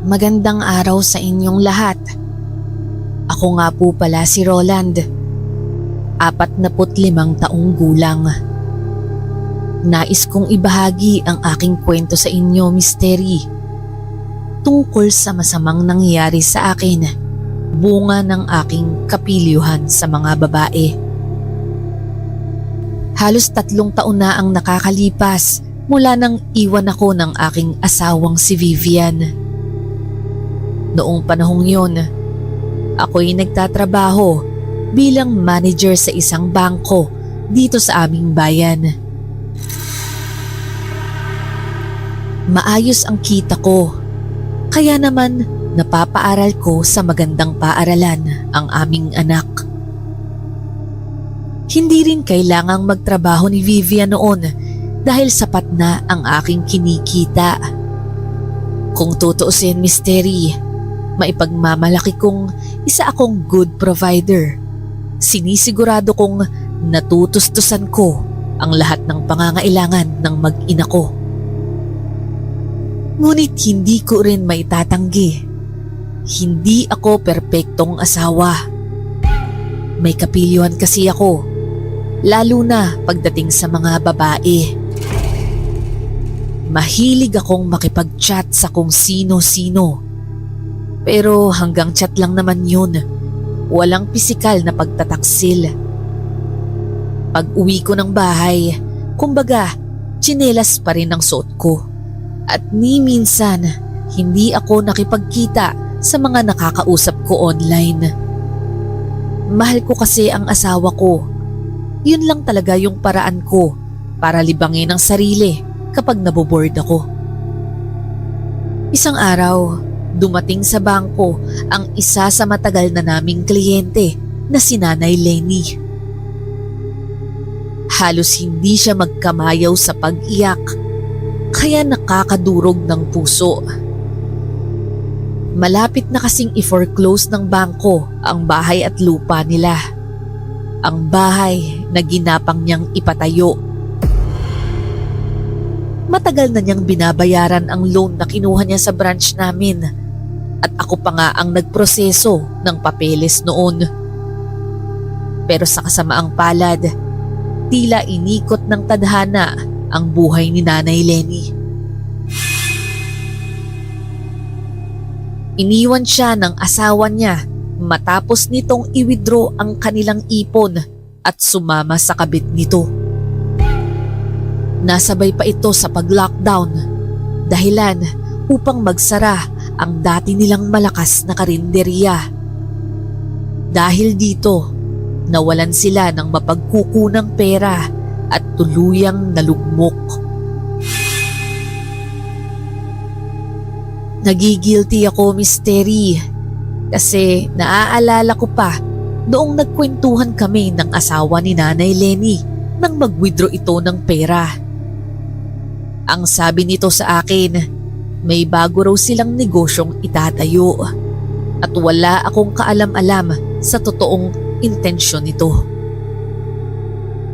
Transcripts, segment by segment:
Magandang araw sa inyong lahat. Ako nga po pala si Roland, 45 taong gulang. Nais kong ibahagi ang aking kwento sa inyo, Misteri, tungkol sa masamang nangyari sa akin, bunga ng aking kapilyuhan sa mga babae. Halos 3 taon na ang nakakalipas mula nang iwan ako ng aking asawang si Vivian. Noong panahong yun, ako'y nagtatrabaho bilang manager sa isang bangko dito sa aming bayan. Maayos ang kita ko, kaya naman napapaaral ko sa magandang paaralan ang aming anak. Hindi rin kailangang magtrabaho ni Vivian noon dahil sapat na ang aking kinikita. Kung tutuusin, Misteri, maipagmamalaki kong isa akong good provider. Sinisigurado kong natutustusan ko ang lahat ng pangangailangan ng mag-ina ko. Ngunit hindi ko rin maitatanggi, hindi ako perpektong asawa. May kapilyuhan kasi ako, lalo na pagdating sa mga babae. Mahilig akong makipag-chat sa kung sino-sino. Pero hanggang chat lang naman yun, walang pisikal na pagtataksil. Pag uwi ko ng bahay, kumbaga, tsinelas pa rin ang suot ko. At ni minsan, hindi ako nakipagkita sa mga nakakausap ko online. Mahal ko kasi ang asawa ko. Yun lang talaga yung paraan ko para libangin ang sarili kapag naboboard ako. Isang araw, dumating sa bangko ang isa sa matagal na naming kliyente na si Nanay Lenny. Halos hindi siya magkamayaw sa pag-iyak, kaya nakakadurog ng puso. Malapit na kasing i-foreclose ng bangko ang bahay at lupa nila. Ang bahay na ginapang niyang ipatayo. Matagal na niyang binabayaran ang loan na kinuha niya sa branch namin. At ako pa nga ang nagproseso ng papeles noon. Pero sa kasamaang palad, tila inikot ng tadhana ang buhay ni Nanay Lenny. Iniwan siya ng asawa niya matapos nitong i-withdraw ang kanilang ipon at sumama sa kabit nito. Nasabay pa ito sa pag-lockdown, dahilan upang magsara ang dati nilang malakas na karinderya. Dahil dito, nawalan sila ng mapagkukunang pera at tuluyang nalugmok. Nagigilty ako, Misteri, kasi naaalala ko pa noong nagkwentuhan kami ng asawa ni Nanay Lenny nang mag-withdraw ito ng pera. Ang sabi nito sa akin, may bago raw silang negosyong itatayo at wala akong kaalam-alam sa totoong intensyon nito.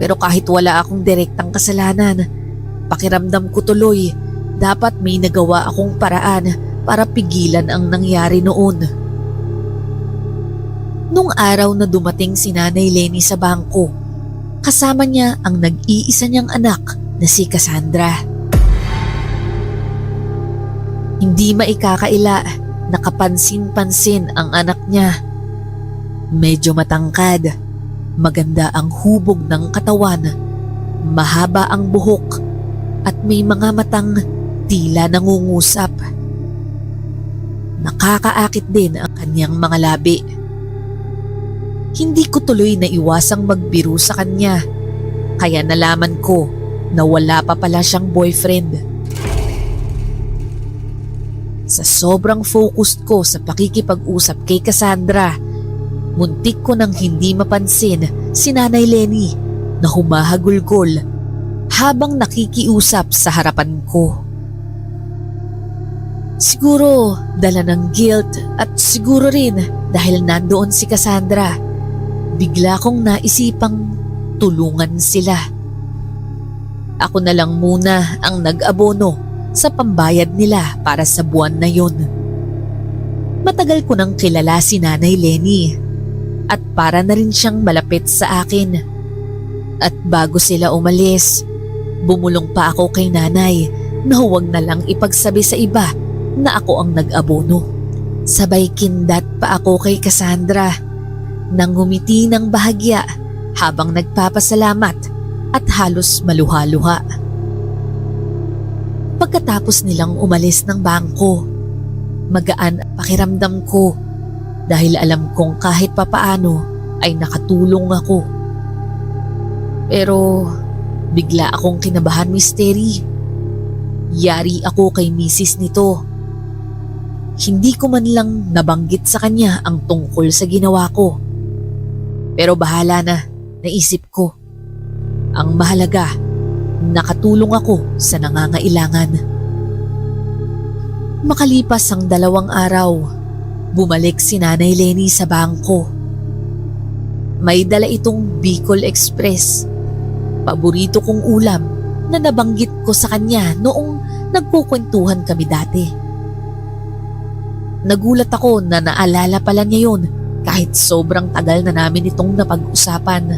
Pero kahit wala akong direktang kasalanan, pakiramdam ko tuloy dapat may nagawa akong paraan para pigilan ang nangyari noon. Nung araw na dumating si Nanay Lenny sa bangko, kasama niya ang nag-iisa niyang anak na si Cassandra. Hindi maikakaila, nakapansin-pansin ang anak niya. Medyo matangkad, maganda ang hubog ng katawan, mahaba ang buhok at may mga matang tila nangungusap. Nakakaakit din ang kanyang mga labi. Hindi ko tuloy na iwasang magbiro sa kanya, kaya nalaman ko na wala pa pala siyang boyfriend. Sa sobrang focused ko sa pakikipag-usap kay Cassandra, muntik ko nang hindi mapansin si Nanay Lenny na humahagulgol habang nakikiusap sa harapan ko. Siguro dala ng guilt at siguro rin dahil nandoon si Cassandra, bigla kong naisipang tulungan sila. Ako na lang muna ang nag-abono sa pambayad nila para sa buwan na yon. Matagal ko nang kilala si Nanay Lenny at para na rin siyang malapit sa akin. At bago sila umalis, bumulong pa ako kay Nanay na huwag na lang ipagsabi sa iba na ako ang nag-abono. Sabay kindat pa ako kay Cassandra nang ngumiti ng bahagya habang nagpapasalamat at halos maluha-luha. Pagkatapos nilang umalis ng bangko, magaan ang pakiramdam ko dahil alam kong kahit papaano ay nakatulong ako. Pero bigla akong kinabahan, Misteri. Yari ako kay misis nito. Hindi ko man lang nabanggit sa kanya ang tungkol sa ginawa ko. Pero bahala na, naisip ko. Ang mahalaga, nakatulong ako sa nangangailangan. Makalipas ang 2 araw, bumalik si Nanay Lenny sa bangko. May dala itong Bicol Express, paborito kong ulam na nabanggit ko sa kanya noong nagkukwentuhan kami dati. Nagulat ako na naalala pala niya yun kahit sobrang tagal na namin itong napag-usapan.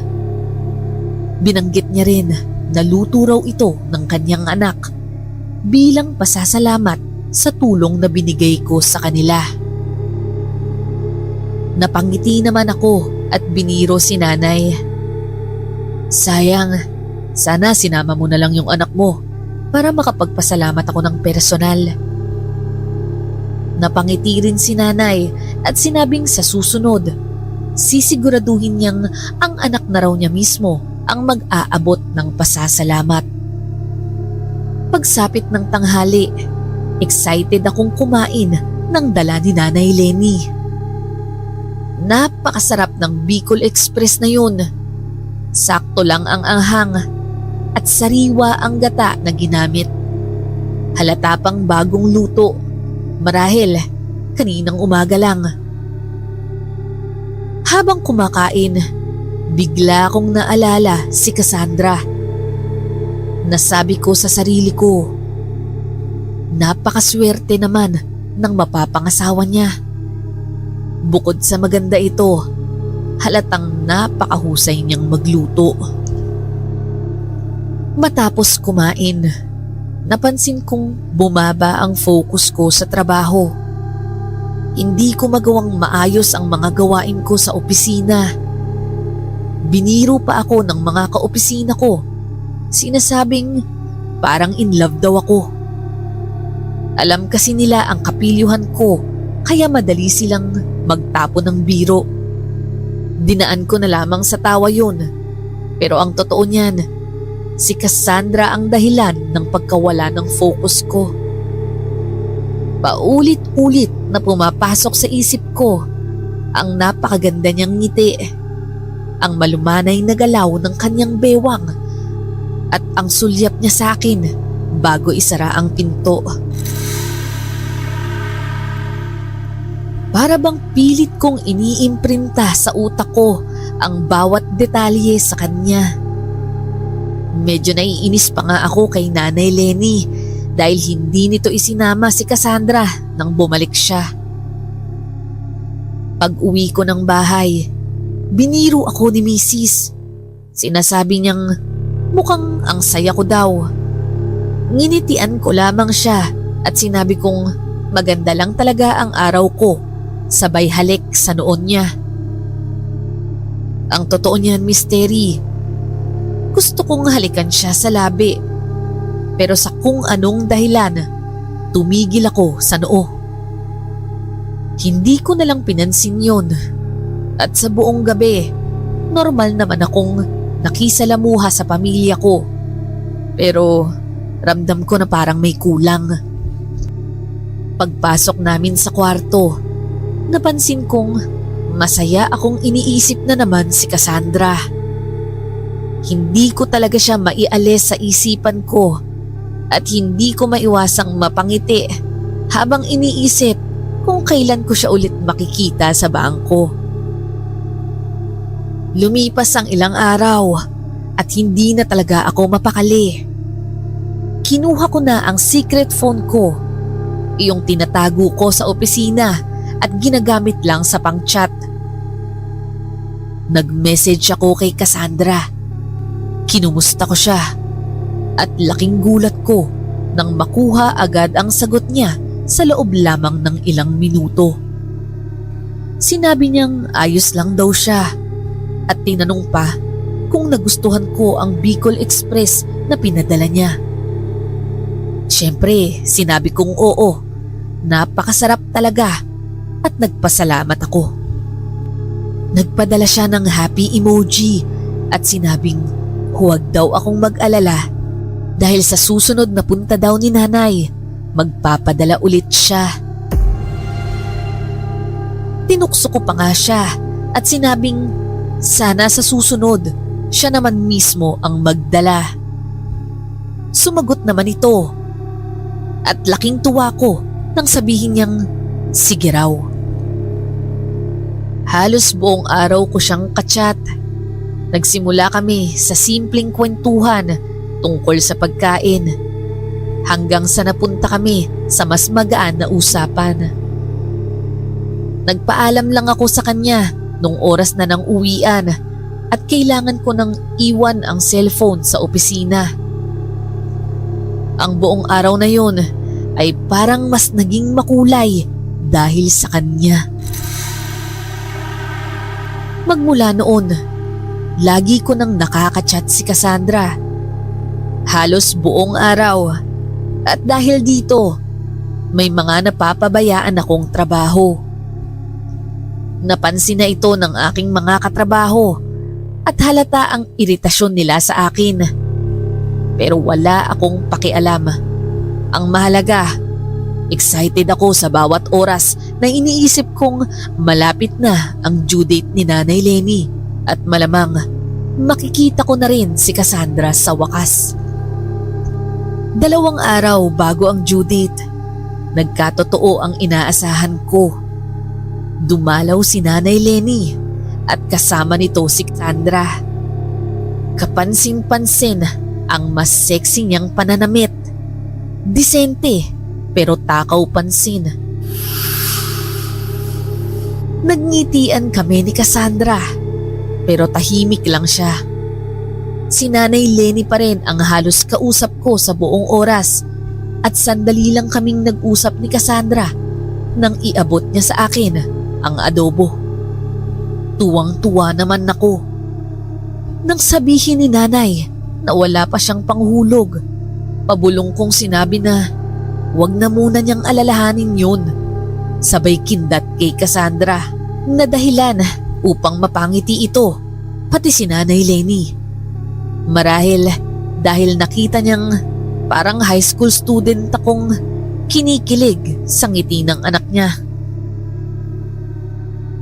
Binanggit niya rin na luto raw ito ng kanyang anak bilang pasasalamat sa tulong na binigay ko sa kanila. Napangiti naman ako at biniro si Nanay. Sayang, sana sinama mo na lang yung anak mo para makapagpasalamat ako ng personal. Napangiti rin si Nanay at sinabing sa susunod, sisiguraduhin niyang ang anak na raw niya mismo ang mag-aabot ng pasasalamat. Pagsapit ng tanghali, excited akong kumain ng dala ni Nanay Lenny. Napakasarap ng Bicol Express na yun. Sakto lang ang anghang at sariwa ang gata na ginamit. Halata pang bagong luto, marahil kaninang umaga lang. Habang kumakain, bigla kong naalala si Cassandra. Nasabi ko sa sarili ko, napakaswerte naman ng mapapangasawa niya. Bukod sa maganda ito, halatang napakahusay niyang magluto. Matapos kumain, napansin kong bumaba ang focus ko sa trabaho. Hindi ko magawang maayos ang mga gawain ko sa opisina. Biniro pa ako ng mga kaopisina ko. Sinasabing parang in love daw ako. Alam kasi nila ang kapilyuhan ko kaya madali silang magtapo ng biro. Dinaan ko na lamang sa tawa yun. Pero ang totoo niyan, si Cassandra ang dahilan ng pagkawala ng focus ko. Paulit-ulit na pumapasok sa isip ko ang napakaganda niyang ngiti, ang malumanay na galaw ng kanyang bewang at ang sulyap niya sa akin bago isara ang pinto. Para bang pilit kong iniimprinta sa utak ko ang bawat detalye sa kanya. Medyo naiinis pa nga ako kay Nanay Lenny dahil hindi nito isinama si Cassandra nang bumalik siya. Pag-uwi ko ng bahay, biniro ako ni Mrs. Sinasabi niyang mukhang ang saya ko daw. Nginitian ko lamang siya at sinabi kong maganda lang talaga ang araw ko, sabay halik sa noon niya. Ang totoo niyan, Misteri, gusto kong halikan siya sa labi. Pero sa kung anong dahilan, tumigil ako sa noo. Hindi ko nalang pinansin yon. At sa buong gabi, normal naman akong nakisalamuha sa pamilya ko. Pero ramdam ko na parang may kulang. Pagpasok namin sa kwarto, napansin kong masaya akong iniisip na naman si Cassandra. Hindi ko talaga siya maialis sa isipan ko at hindi ko maiwasang mapangiti habang iniisip kung kailan ko siya ulit makikita sa bangko. Lumipas ang ilang araw at hindi na talaga ako mapakali. Kinuha ko na ang secret phone ko, iyong tinatago ko sa opisina at ginagamit lang sa pang-chat. Nag-message ako kay Cassandra. Kinumusta ko siya at laking gulat ko nang makuha agad ang sagot niya sa loob lamang ng ilang minuto. Sinabi niyang ayos lang daw siya at tinanong pa kung nagustuhan ko ang Bicol Express na pinadala niya. Siyempre, sinabi kong oo. Napakasarap talaga at nagpasalamat ako. Nagpadala siya ng happy emoji at sinabing huwag daw akong mag-alala dahil sa susunod na punta daw ni nanay, magpapadala ulit siya. Tinukso ko pa nga siya at sinabing sana sa susunod siya naman mismo ang magdala. Sumagot naman ito at laking tuwa ko nang sabihin niyang sige raw. Halos buong araw ko siyang kachat. Nagsimula kami sa simpleng kwentuhan tungkol sa pagkain hanggang sa napunta kami sa mas magaan na usapan. Nagpaalam lang ako sa kanya nung oras na ng uwian at kailangan ko nang iwan ang cellphone sa opisina. Ang buong araw na yun ay parang mas naging makulay dahil sa kanya. Magmula noon, lagi ko nang nakakachat si Cassandra. Halos buong araw. At dahil dito, may mga napapabayaan akong trabaho. Napansin na ito ng aking mga katrabaho at halata ang iritasyon nila sa akin. Pero wala akong pakialam. Ang mahalaga, excited ako sa bawat oras na iniisip kong malapit na ang due date ni Nanay Lenny at malamang makikita ko na rin si Cassandra sa wakas. 2 araw bago ang due date, nagkatotoo ang inaasahan ko. Dumalaw si Nanay Lenny at kasama nito si Cassandra. Kapansin-pansin ang mas sexy niyang pananamit. Disente pero takaw pansin. Nagngitian kami ni Cassandra pero tahimik lang siya. Si Nanay Lenny pa rin ang halos kausap ko sa buong oras at sandali lang kaming nag-usap ni Cassandra nang iabot niya sa akin ang adobo. Tuwang-tuwa naman ako. Nang sabihin ni Nanay na wala pa siyang panghulog, pabulong kong sinabi na wag na muna niyang alalahanin yun. Sabay kindat kay Cassandra na dahilan upang mapangiti ito, pati si Nanay Lenny. Marahil dahil nakita niyang parang high school student akong kinikilig sa ngiti ng anak niya.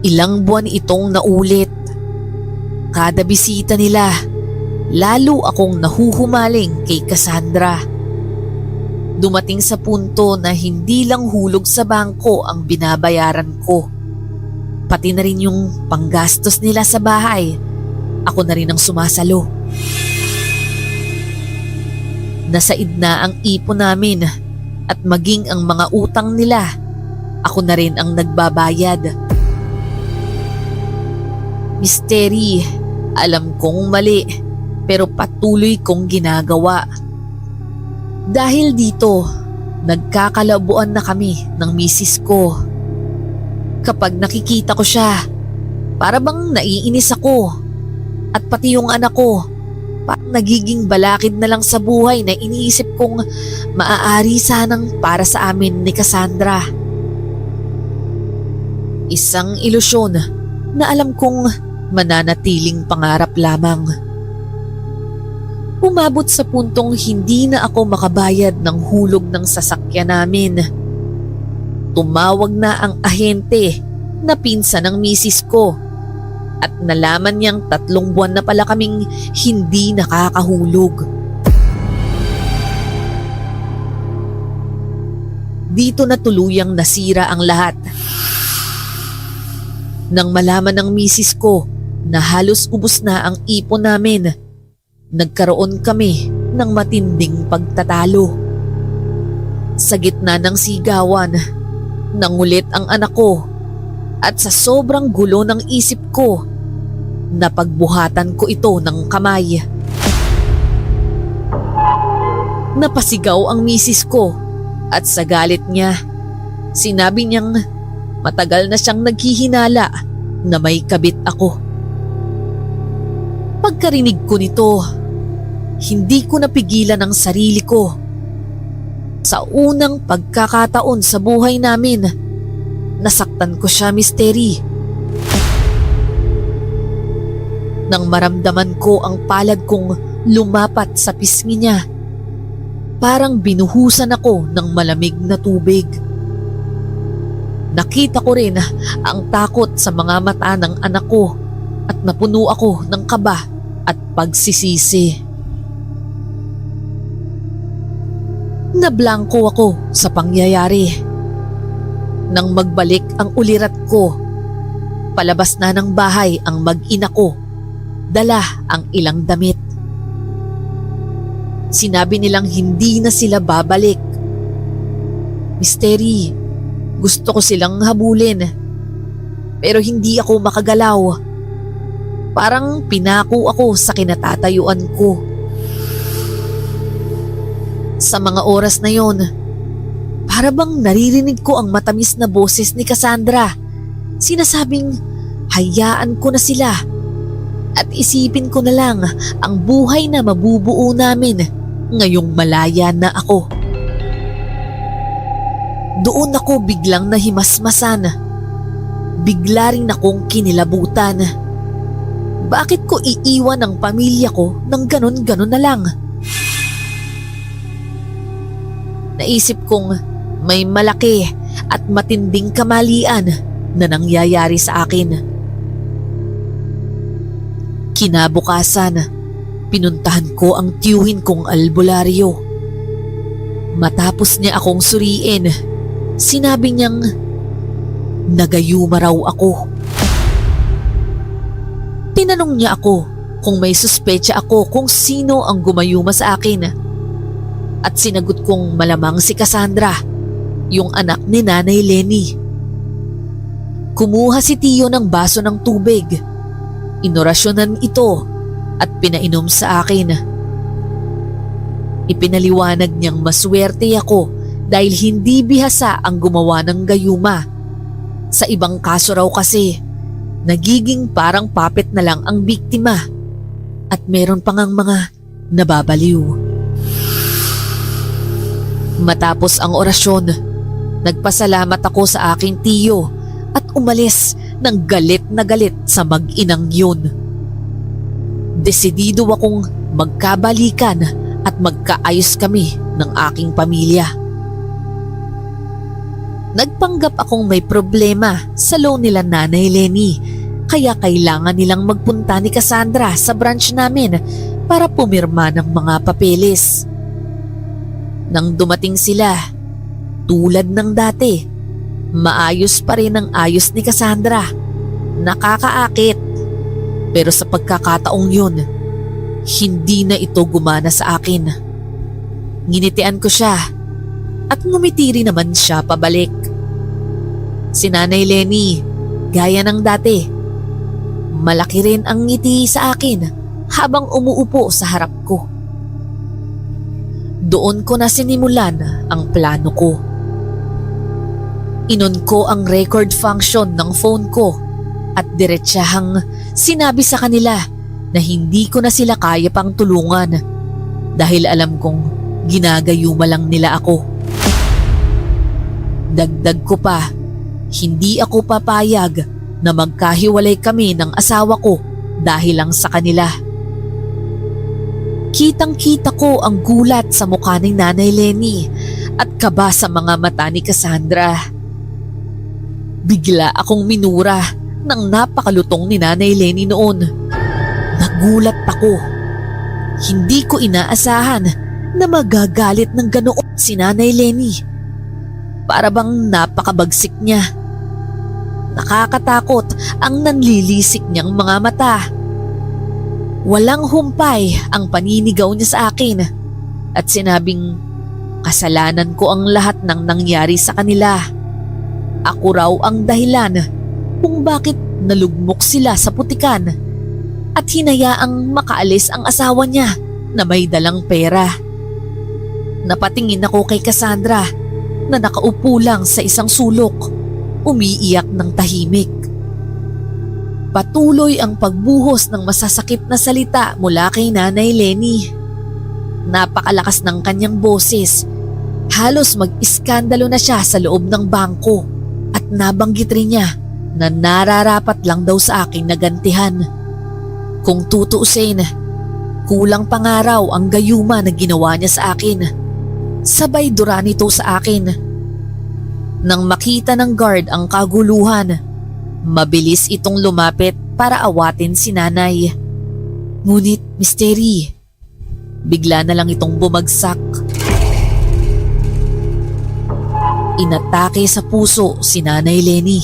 Ilang buwan itong naulit. Kada bisita nila, lalo akong nahuhumaling kay Cassandra. Dumating sa punto na hindi lang hulog sa bangko ang binabayaran ko. Pati na rin yung panggastos nila sa bahay, ako na rin ang sumasalo. Nasaid na ang ipon namin at maging ang mga utang nila, ako na rin ang nagbabayad. Mystery, alam kong mali pero patuloy kong ginagawa. Dahil dito, nagkakalabuan na kami ng misis ko. Kapag nakikita ko siya, para bang naiinis ako. At pati yung anak ko, parang nagiging balakid na lang sa buhay na iniisip kong maaari sanang para sa amin ni Cassandra. Isang ilusyon na alam kong mananatiling pangarap lamang. Umabot sa puntong hindi na ako makabayad ng hulog ng sasakyan namin. tumawag na ang ahente na pinsan ng misis ko at nalaman niyang 3 buwan na pala kaming hindi nakakahulog. Dito na tuluyang nasira ang lahat. Nang malaman ng misis ko na halos ubos na ang ipon namin, nagkaroon kami ng matinding pagtatalo. Sa gitna ng sigawan, nangulit ang anak ko at sa sobrang gulo ng isip ko, napagbuhatan ko ito ng kamay. Napasigaw ang misis ko at sa galit niya, sinabi niyang matagal na siyang naghihinala na may kabit ako. Pagkarinig ko nito, hindi ko napigilan ang sarili ko. Sa unang pagkakataon sa buhay namin, nasaktan ko siya, Misteri. Nang maramdaman ko ang palad kong lumapat sa pisngi niya, parang binuhusan ako ng malamig na tubig. Nakita ko rin ang takot sa mga mata ng anak ko at napuno ako ng kaba at pagsisisi. Nablangko ako sa pangyayari. Nang magbalik ang ulirat ko, palabas na ng bahay ang mag-ina ko, dala ang ilang damit. Sinabi nilang hindi na sila babalik. Misteri, gusto ko silang habulin, pero hindi ako makagalaw. Parang pinako ako sa kinatatayuan ko. Sa mga oras na yon, para bang naririnig ko ang matamis na boses ni Cassandra. Sinasabing hayaan ko na sila at isipin ko na lang ang buhay na mabubuo namin ngayong malaya na ako. Doon ako biglang nahimasmasan. Bigla rin akong kinilabutan. Bakit ko iiwan ang pamilya ko ng ganon-ganon na lang? Naisip kong may malaki at matinding kamalian na nangyayari sa akin. Kinabukasan, pinuntahan ko ang tiyuhin kong albularyo. Matapos niya akong suriin, sinabi niyang nagayuma raw ako. Tinanong niya ako kung may suspecha ako kung sino ang gumayuma sa akin. At sinagot kong malamang si Cassandra, yung anak ni Nanay Lenny. Kumuha si Tiyo ng baso ng tubig. Inorasyonan ito at pinainom sa akin. Ipinaliwanag niyang maswerte ako dahil hindi bihasa ang gumawa ng gayuma. Sa ibang kaso raw kasi, nagiging parang puppet na lang ang biktima at meron pang ang mga nababaliw. Matapos ang orasyon, nagpasalamat ako sa aking tiyo at umalis ng galit na galit sa mag-inang yun. Desidido akong magkabalikan at magkaayos kami ng aking pamilya. Nagpanggap akong may problema sa loan nila Nanay Lenny, kaya kailangan nilang magpunta ni Cassandra sa branch namin para pumirma ng mga papeles. Nang dumating sila, tulad ng dati, maayos pa rin ang ayos ni Cassandra. Nakakaakit. Pero sa pagkakataong yun, hindi na ito gumana sa akin. Nginitian ko siya at ngumiti rin naman siya pabalik. Si Nanay Lenny, gaya ng dati, malaki rin ang ngiti sa akin habang umuupo sa harap ko. Doon ko na sinimulan ang plano ko. Inon ko ang record function ng phone ko at diretsahang sinabi sa kanila na hindi ko na sila kaya pang tulungan dahil alam kong ginagayuma lang nila ako. Dagdag ko pa, hindi ako papayag na magkahiwalay kami ng asawa ko dahil lang sa kanila. Kitang-kita ko ang gulat sa mukha ni Nanay Lenny at kaba sa mga mata ni Cassandra. Bigla akong minura ng napakalutong ni Nanay Lenny noon. Nagulat ako. Hindi ko inaasahan na magagalit ng ganoon si Nanay Lenny. Para bang napakabagsik niya. Nakakatakot ang nanlilisik niyang mga mata. Walang humpay ang paninigaw niya sa akin at sinabing kasalanan ko ang lahat ng nangyari sa kanila. Ako raw ang dahilan kung bakit nalugmok sila sa putikan at hinayaang makaalis ang asawa niya na may dalang pera. Napatingin ako kay Cassandra na nakaupo lang sa isang sulok, umiiyak ng tahimik. Patuloy ang pagbuhos ng masasakit na salita mula kay Nanay Lenny. Napakalakas ng kanyang boses. Halos mag-iskandalo na siya sa loob ng bangko at nabanggit rin niya na nararapat lang daw sa akin na gantihan. Kung tutuusin, kulang pangaraw ang gayuma na ginawa niya sa akin. Sabay dura nito sa akin. Nang makita ng guard ang kaguluhan, mabilis itong lumapit para awatin si Nanay. Ngunit Misteri, bigla na lang itong bumagsak. Inatake sa puso si Nanay Lenny.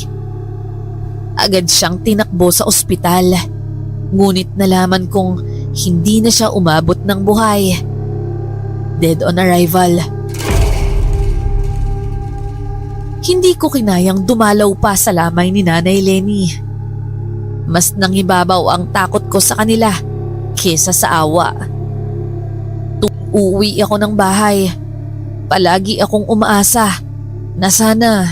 Agad siyang tinakbo sa ospital. Ngunit nalaman kong hindi na siya umabot ng buhay. Dead on arrival. Hindi ko kinayang dumalaw pa sa lamay ni Nanay Lenny. Mas nangibabaw ang takot ko sa kanila kesa sa awa. Tuwing uuwi ako ng bahay, palagi akong umaasa na sana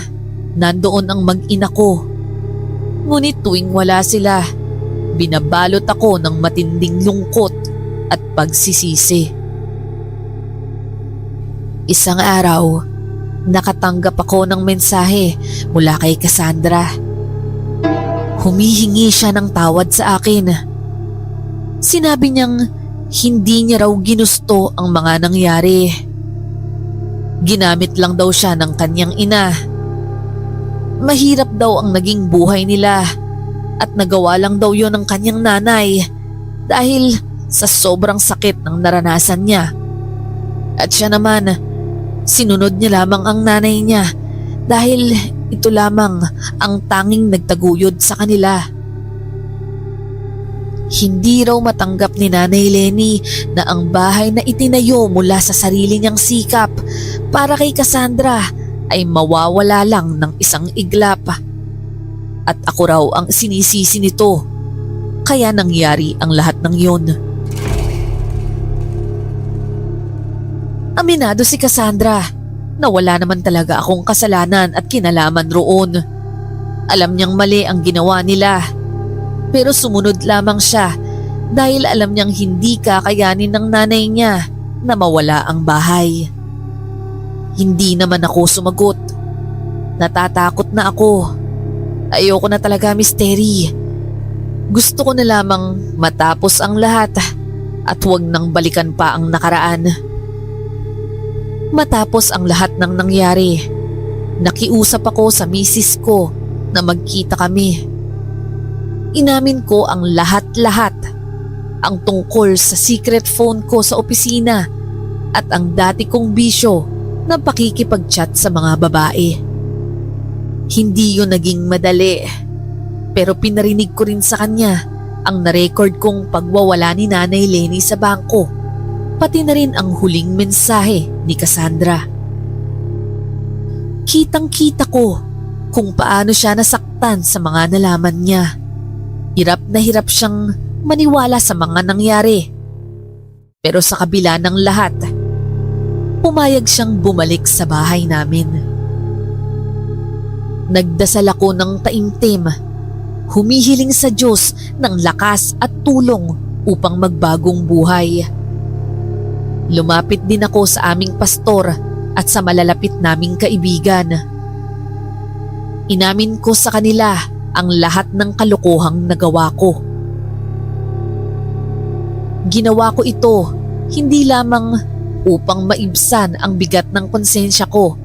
nandoon ang mag-ina ko. Ngunit tuwing wala sila, binabalot ako ng matinding lungkot at pagsisisi. Isang araw, nakatanggap ako ng mensahe mula kay Cassandra. Humihingi siya ng tawad sa akin. Sinabi niyang hindi niya raw ginusto ang mga nangyari. Ginamit lang daw siya ng kanyang ina. Mahirap daw ang naging buhay nila at nagawa lang daw yon ng kanyang nanay dahil sa sobrang sakit ng naranasan niya. At siya naman, sinunod niya lamang ang nanay niya dahil ito lamang ang tanging nagtaguyod sa kanila. Hindi raw matanggap ni Nanay Lenny na ang bahay na itinayo mula sa sarili niyang sikap para kay Cassandra ay mawawala lang ng isang iglap. At ako raw ang sinisisi nito, kaya nangyari ang lahat ng yun. Aminado si Cassandra na wala naman talaga akong kasalanan at kinalaman roon. Alam niyang mali ang ginawa nila, pero sumunod lamang siya dahil alam niyang hindi kakayanin ng nanay niya na mawala ang bahay. Hindi naman ako sumagot. Natatakot na ako. Ayoko na talaga, Misteri. Gusto ko na lamang matapos ang lahat at huwag nang balikan pa ang nakaraan. Matapos ang lahat ng nangyari, nakiusap ako sa misis ko na magkita kami. Inamin ko ang lahat-lahat, ang tungkol sa secret phone ko sa opisina at ang dati kong bisyo na pakikipag-chat sa mga babae. Hindi yun naging madali, pero pinarinig ko rin sa kanya ang narecord kong pagwawala ni Nanay Lenny sa bangko, pati na rin ang huling mensahe ni Cassandra. Kitang-kita ko kung paano siya nasaktan sa mga nalaman niya. Hirap na hirap siyang maniwala sa mga nangyari. Pero sa kabila ng lahat, pumayag siyang bumalik sa bahay namin. Nagdasal ako ng taimtim, humihiling sa Diyos ng lakas at tulong upang magbagong buhay. Lumapit din ako sa aming pastor at sa malalapit naming kaibigan. Inamin ko sa kanila ang lahat ng kalokohang nagawa ko. Ginawa ko ito hindi lamang upang maibsan ang bigat ng konsensya ko,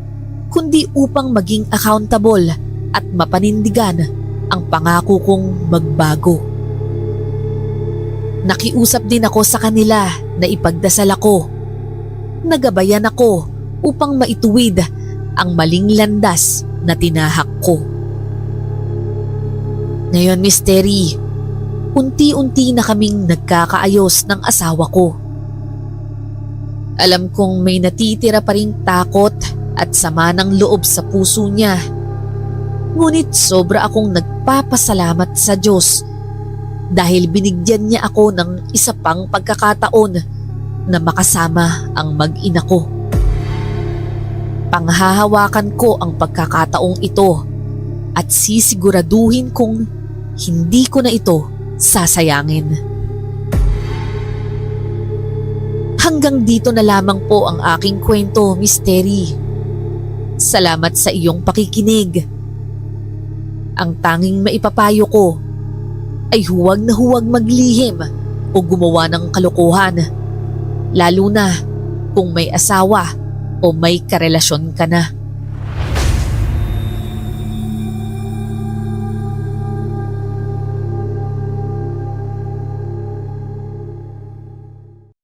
kundi upang maging accountable at mapanindigan ang pangako kong magbago. Nakiusap din ako sa kanila na ipagdasal ako. Nagabayan ako upang maituwid ang maling landas na tinahak ko. Ngayon, Miss Terry, unti-unti na kaming nagkakaayos ng asawa ko. Alam kong may natitira pa ring takot at sama ng loob sa puso niya. Ngunit sobra akong nagpapasalamat sa Diyos dahil binigyan niya ako ng isa pang pagkakataon na makasama ang mag-ina ko. Panghahawakan ko ang pagkakataong ito at sisiguraduhin kong hindi ko na ito sasayangin. Hanggang dito na lamang po ang aking kwento, Miss Terry. Salamat sa iyong pakikinig. Ang tanging maipapayo ko ay huwag na huwag maglihim o gumawa ng kalokohan, lalo na kung may asawa o may karelasyon ka na.